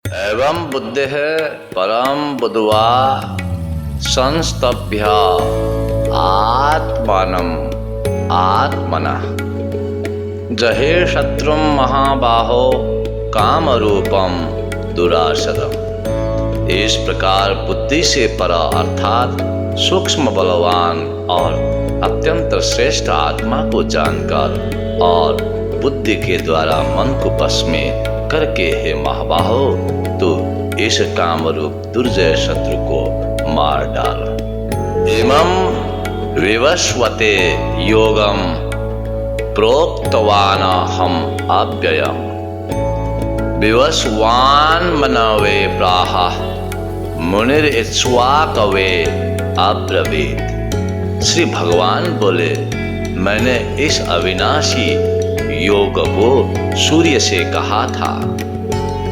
एवं बुद्धिः परम बुद्ध्वा संस्तभ्य आत्मानम् आत्मनः जहे शत्रुं महाबाहो कामरूपम दुराशरम। इस प्रकार बुद्धि से परा अर्थात सूक्ष्म बलवान और अत्यंत श्रेष्ठ आत्मा को जानकर और बुद्धि के द्वारा मन को वश में करके हे महाबाहो तू इस कामरूप दुर्जय शत्रु को मार डाल। इमं विवस्वते योगम प्रोक्तवान हम अव्ययम विवस्वान मनवे प्राह मुनिर इक्ष्वाकवे अब्रवीत। श्री भगवान बोले, मैंने इस अविनाशी योग को सूर्य से कहा था।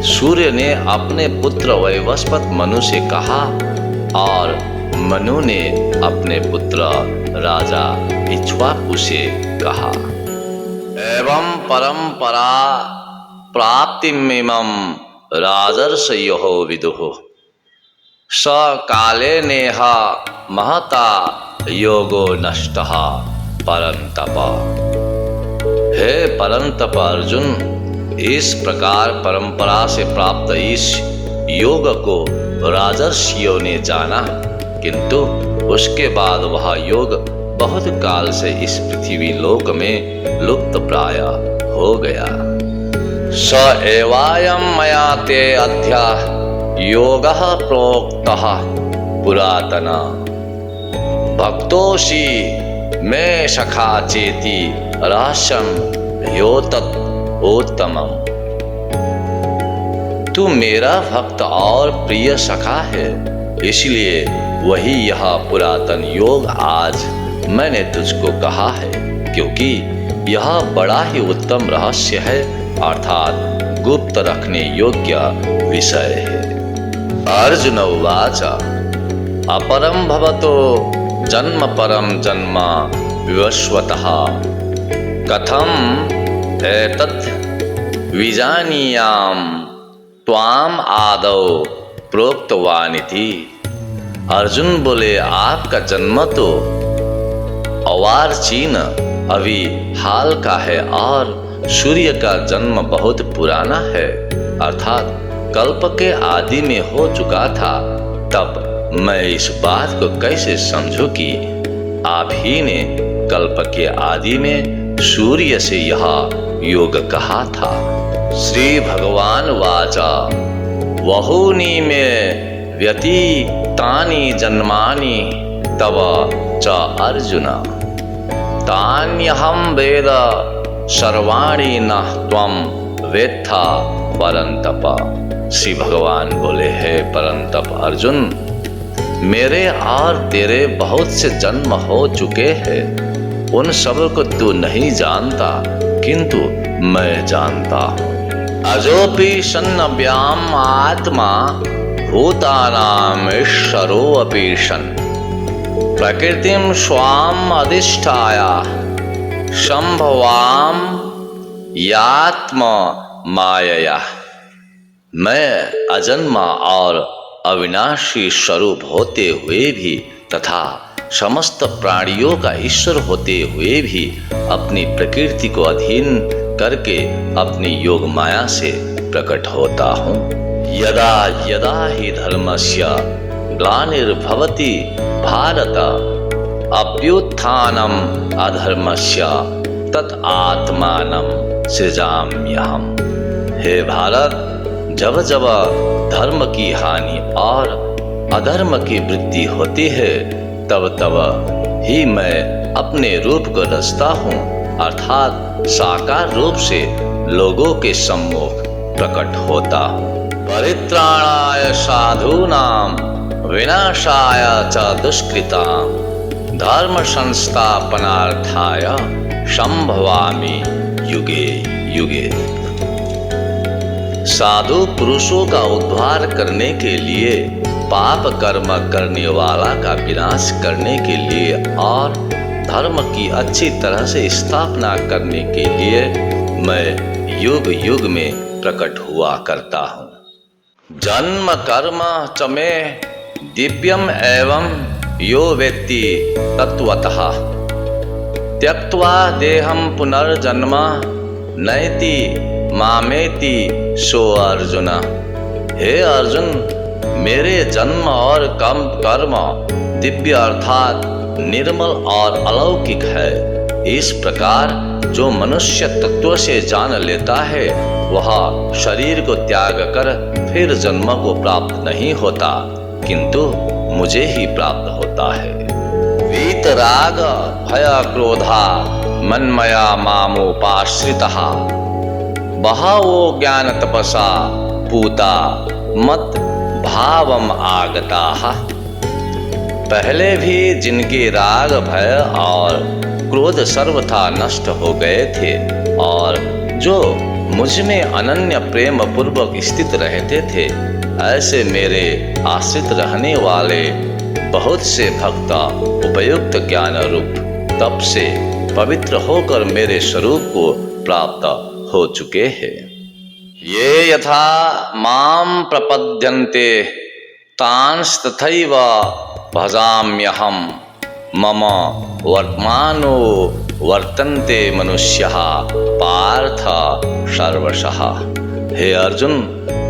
सूर्य ने अपने पुत्र वैवस्वत मनु से कहा और मनु ने अपने पुत्र राजा इक्ष्वाकु से कहा। एवं परंपरा प्राप्तिमिमं राजर्षयो विदुः स काले नेह महता योगो नष्टः परंतप। हे परंतप अर्जुन, इस प्रकार परंपरा से प्राप्त इस योग को राजर्षियों ने जाना, किंतु उसके बाद वह योग बहुत काल से इस पृथ्वी लोक में लुप्त प्राय हो गया। स एवायं मया ते अद्य योगः प्रोक्तः पुरातन भक्तोषि मे सखा चेति रहस्यं ह्योतत् उत्तमम्। तू मेरा भक्त और प्रिय सखा है, इसलिए वही यह पुरातन योग आज मैंने तुझको कहा है, क्योंकि यह बड़ा ही उत्तम रहस्य है अर्थात गुप्त रखने योग्य विषय है। अर्जुन उवाच अपरं भवतो जन्म परम जन्म विवस्वतः कथम एतत् विजानीयाम त्वाम आदौ प्रोक्तवानिति। अर्जुन बोले, आपका जन्म तो अवार्चीन अभी हाल का है और सूर्य का जन्म बहुत पुराना है, अर्थात कल्प के आदि में हो चुका था। तब मैं इस बात को कैसे समझूं कि आप ही ने कल्प के आदि में सूर्य से यह योग कहा था। श्री भगवान वाचा वहूनि में व्यतीतानि जन्मानि तव च अर्जुन तान्यहं वेद सर्वाणि न त्वं वेत्था परंतप। श्री भगवान बोले, हे परंतप अर्जुन, मेरे और तेरे बहुत से जन्म हो चुके हैं, उन सब को तू नहीं जानता, किंतु मैं जानता हूँ। अजोपि सन्नव्याम आत्मा भूतानाम ईश्वरोऽपि सन् प्रकृतिं स्वाम अधिष्ठाय संभवाम यात्म मायया। मैं अजन्मा और अविनाशी स्वरूप होते हुए भी तथा समस्त प्राणियों का ईश्वर होते हुए भी अपनी प्रकृति को अधीन करके अपनी योग माया से प्रकट होता हूँ। यदा यदा ही धर्मस्य ग्लानिर्भवति भारत अभ्युत्थानम अधर्मस्य तत् आत्मानं सृजाम्यहम्। हे भारत, जब जब धर्म की हानि और अधर्म की वृद्धि होती है, तब तब ही मैं अपने रूप को रचता हूँ, अर्थात साकार रूप से लोगों के सम्मुख प्रकट होता हूँ। परित्राणाय साधूनां विनाशाय च दुष्कृतां धर्म संस्थापनार्थाय संभवामि युगे युगे। साधु पुरुषों का उद्धार करने के लिए, पाप कर्म करने वाला का विनाश करने के लिए और धर्म की अच्छी तरह से स्थापना करने के लिए मैं युग युग में प्रकट हुआ करता हूँ। जन्म कर्म च मे दिव्यम एवं यो वेत्ति तत्वतः त्यक्त्वा देहं पुनर्जन्म नैति मामेति सो अर्जुन। हे अर्जुन, मेरे जन्म और कर्म दिव्य अर्थात निर्मल और अलौकिक है। इस प्रकार जो मनुष्य तत्व से जान लेता है वह शरीर को त्याग कर फिर जन्म को प्राप्त नहीं होता, किंतु मुझे ही प्राप्त होता है। वीतराग भय क्रोधा मन्मया मामुपाश्रितः बहवो ज्ञान तपसा पूता मत भावम आगताः। पहले भी जिनके राग भय और क्रोध सर्वथा नष्ट हो गए थे और जो मुझ में अनन्य प्रेम पूर्वक स्थित रहते थे, ऐसे मेरे आश्रित रहने वाले बहुत से भक्त उपयुक्त ज्ञान रूप तप से पवित्र होकर मेरे स्वरूप को प्राप्त हो चुके हैं। ये यथा माम प्रपद्यन्ते तांस्तथैव भजाम्यहम् मम वर्तमानो वर्तन्ते मनुष्यः पार्थ सर्वशः। हे अर्जुन,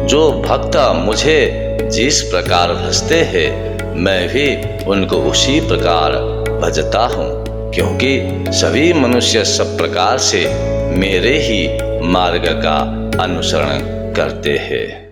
जो भक्त मुझे जिस प्रकार भजते हैं मैं भी उनको उसी प्रकार भजता हूँ, क्योंकि सभी मनुष्य सब प्रकार से मेरे ही मार्ग का अनुसरण करते हैं।